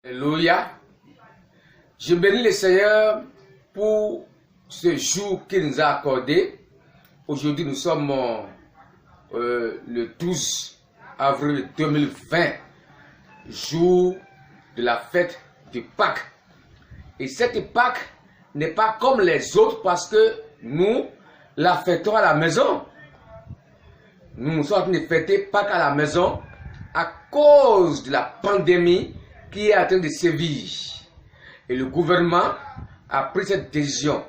Alléluia. Je bénis le Seigneur pour ce jour qu'il nous a accordé. Aujourd'hui, nous sommes le 12 avril 2020, jour de la fête de Pâques. Et cette Pâques n'est pas comme les autres parce que nous la fêtons à la maison. Nous sommes en train de fêter Pâques à la maison à cause de la pandémie qui est en train de sévir. Et le gouvernement a pris cette décision.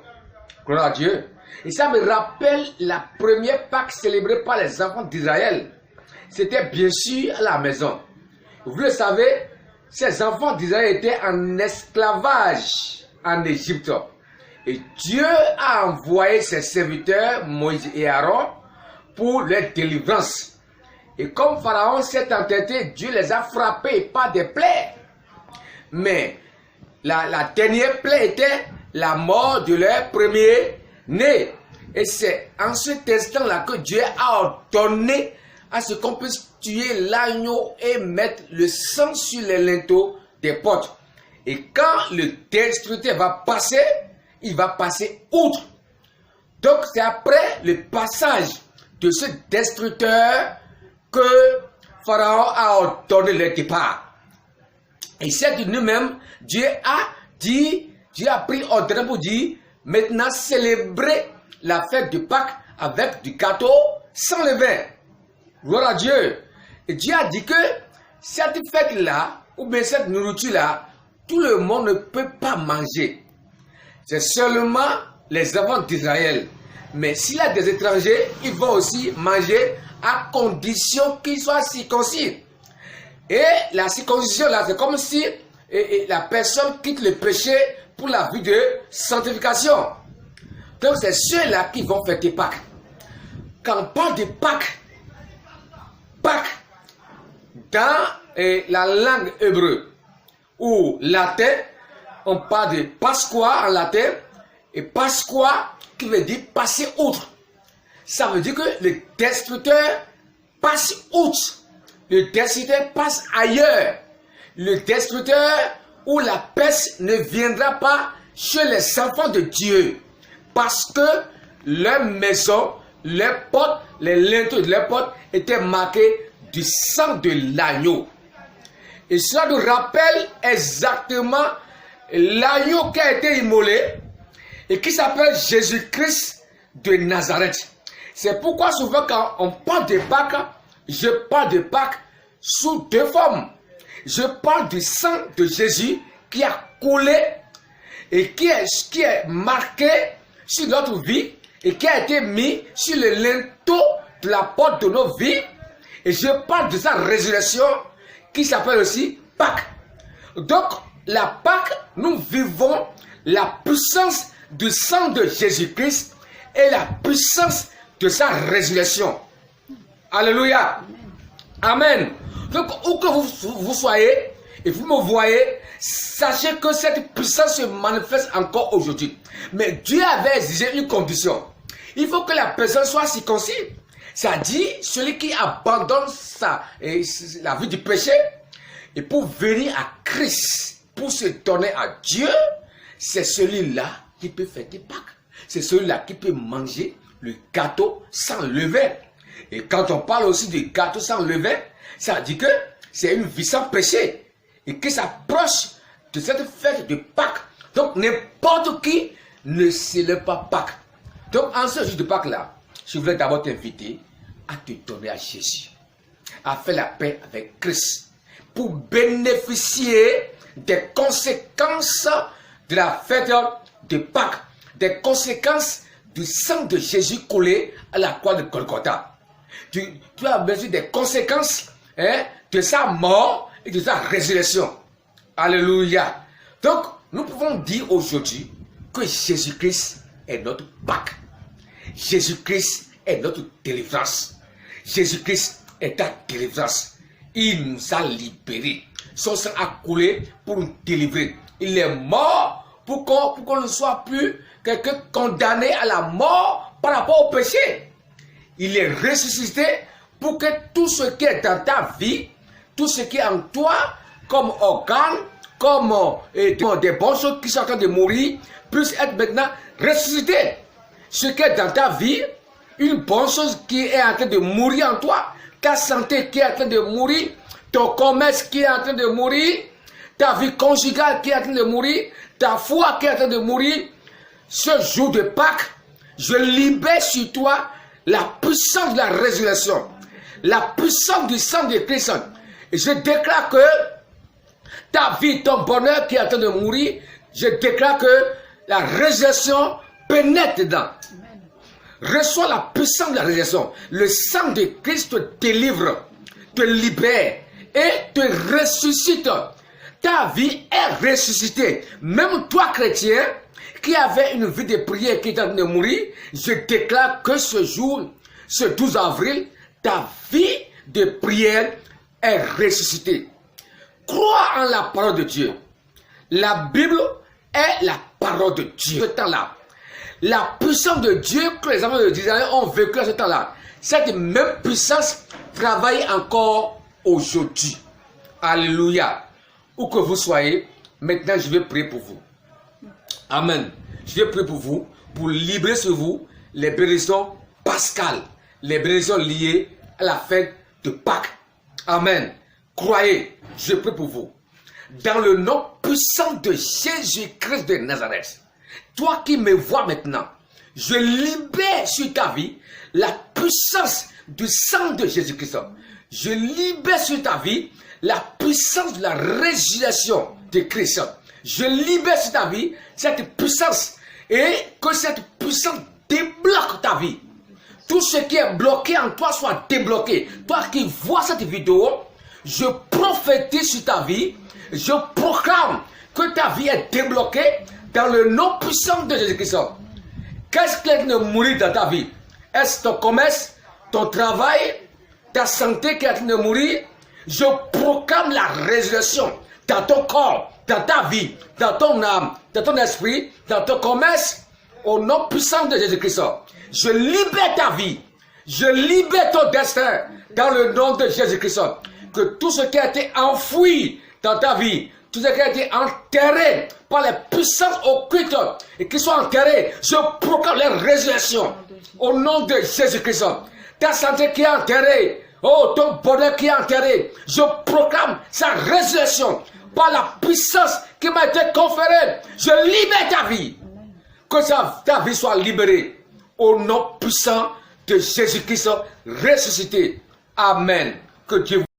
Gloire à Dieu. Et ça me rappelle la première Pâques célébrée par les enfants d'Israël. C'était bien sûr à la maison. Vous le savez, ces enfants d'Israël étaient en esclavage en Égypte. Et Dieu a envoyé ses serviteurs, Moïse et Aaron, pour leur délivrance. Et comme Pharaon s'est entêté, Dieu les a frappés par des plaies. Mais la dernière plaie était la mort de leur premier-né. Et c'est en cet instant-là que Dieu a ordonné à ce qu'on puisse tuer l'agneau et mettre le sang sur les linteaux des portes. Et quand le destructeur va passer, il va passer outre. Donc c'est après le passage de ce destructeur que Pharaon a ordonné le départ. Et c'est de nous-mêmes, Dieu a pris ordre pour dire, maintenant célébrer la fête de Pâques avec du gâteau sans levain. Gloire à Dieu. Et Dieu a dit que cette fête-là, ou bien cette nourriture-là, tout le monde ne peut pas manger. C'est seulement les enfants d'Israël. Mais s'il y a des étrangers, ils vont aussi manger à condition qu'ils soient circoncis. Et la circoncision là, c'est comme si la personne quitte le péché pour la vie de sanctification. Donc c'est ceux-là qui vont fêter Pâques. Quand on parle de Pâques, dans la langue hébreu ou latin, on parle de Pasqua en latin, et Pasqua qui veut dire passer outre. Ça veut dire que le destructeur passe outre. Le destructeur passe ailleurs. Le destructeur ou la peste ne viendra pas chez les enfants de Dieu. Parce que leur maison, leurs portes, les linteaux de leurs portes étaient marqués du sang de l'agneau. Et cela nous rappelle exactement l'agneau qui a été immolé et qui s'appelle Jésus-Christ de Nazareth. C'est pourquoi souvent quand on parle de Pâques, je parle de Pâques sous deux formes. Je parle du sang de Jésus qui a coulé et qui est marqué sur notre vie et qui a été mis sur le linteau de la porte de nos vies. Et je parle de sa résurrection qui s'appelle aussi Pâques. Donc, la Pâques, nous vivons la puissance du sang de Jésus-Christ et la puissance de sa résurrection. Alléluia. Amen. Donc, où que vous soyez et vous me voyez, sachez que cette puissance se manifeste encore aujourd'hui. Mais Dieu avait exigé une condition. Il faut que la personne soit circoncis. Ça dit, celui qui abandonne la vie du péché et pour venir à Christ, pour se donner à Dieu, c'est celui-là qui peut fêter Pâques. C'est celui-là qui peut manger le gâteau sans levain. Et quand on parle aussi de gâteau sans levain, ça dit que c'est une vie sans péché et qui s'approche de cette fête de Pâques. Donc n'importe qui ne célèbre pas Pâques. Donc en ce jour de Pâques là, je voulais d'abord t'inviter à te donner à Jésus, à faire la paix avec Christ, pour bénéficier des conséquences de la fête de Pâques, des conséquences du sang de Jésus coulé à la croix de Golgotha. Tu as besoin des conséquences de sa mort et de sa résurrection. Alléluia. Donc, nous pouvons dire aujourd'hui que Jésus-Christ est notre Pâques. Jésus-Christ est notre délivrance. Jésus-Christ est ta délivrance. Il nous a libérés. Son sang a coulé pour nous délivrer. Il est mort pour qu'on ne soit plus quelqu'un condamné à la mort par rapport au péché. Il est ressuscité pour que tout ce qui est dans ta vie, tout ce qui est en toi, comme organe, comme des bonnes choses qui sont en train de mourir, puissent être maintenant ressuscitées. Ce qui est dans ta vie, une bonne chose qui est en train de mourir en toi, ta santé qui est en train de mourir, ton commerce qui est en train de mourir, ta vie conjugale qui est en train de mourir, ta foi qui est en train de mourir, ce jour de Pâques, je libère sur toi la puissance de la résurrection, la puissance du sang de Christ. Et je déclare que ta vie, ton bonheur qui est en train de mourir, je déclare que la résurrection pénètre dedans. Reçois la puissance de la résurrection. Le sang de Christ te délivre, te libère et te ressuscite. Ta vie est ressuscitée. Même toi, chrétien, qui avait une vie de prière qui est en train de mourir, je déclare que ce jour, ce 12 avril, ta vie de prière est ressuscitée. Crois en la parole de Dieu. La Bible est la parole de Dieu. Ce temps-là, la puissance de Dieu que les enfants d'Israël ont vécu à ce temps-là, cette même puissance travaille encore aujourd'hui. Alléluia. Où que vous soyez, maintenant je vais prier pour vous. Amen. Je vais prier pour vous, pour libérer sur vous les bénédictions pascales, les bénédictions liées à la fête de Pâques. Amen. Croyez, je prie pour vous. Dans le nom puissant de Jésus-Christ de Nazareth, toi qui me vois maintenant, je libère sur ta vie la puissance du sang de Jésus-Christ. Je libère sur ta vie la puissance de la résurrection de Christ. Je libère sur ta vie cette puissance et que cette puissance débloque ta vie. Tout ce qui est bloqué en toi soit débloqué. Toi qui vois cette vidéo, je prophétise sur ta vie, je proclame que ta vie est débloquée dans le nom puissant de Jésus-Christ. Qu'est-ce qui est de mourir dans ta vie? Est-ce ton commerce, ton travail, ta santé qui est en train de mourir? Je proclame la résurrection dans ton corps, dans ta vie, dans ton âme, dans ton esprit, dans ton commerce, au nom puissant de Jésus-Christ. Je libère ta vie, je libère ton destin dans le nom de Jésus-Christ. Que tout ce qui a été enfoui dans ta vie, tout ce qui a été enterré par les puissances occultes et qui sont enterrés, je proclame la résurrection au nom de Jésus-Christ. Ta santé qui est enterrée, oh, ton bonheur qui est enterré, je proclame sa résurrection par la puissance qui m'a été conférée. Je libère ta vie. Que ta vie soit libérée au nom puissant de Jésus-Christ ressuscité. Amen. Que Dieu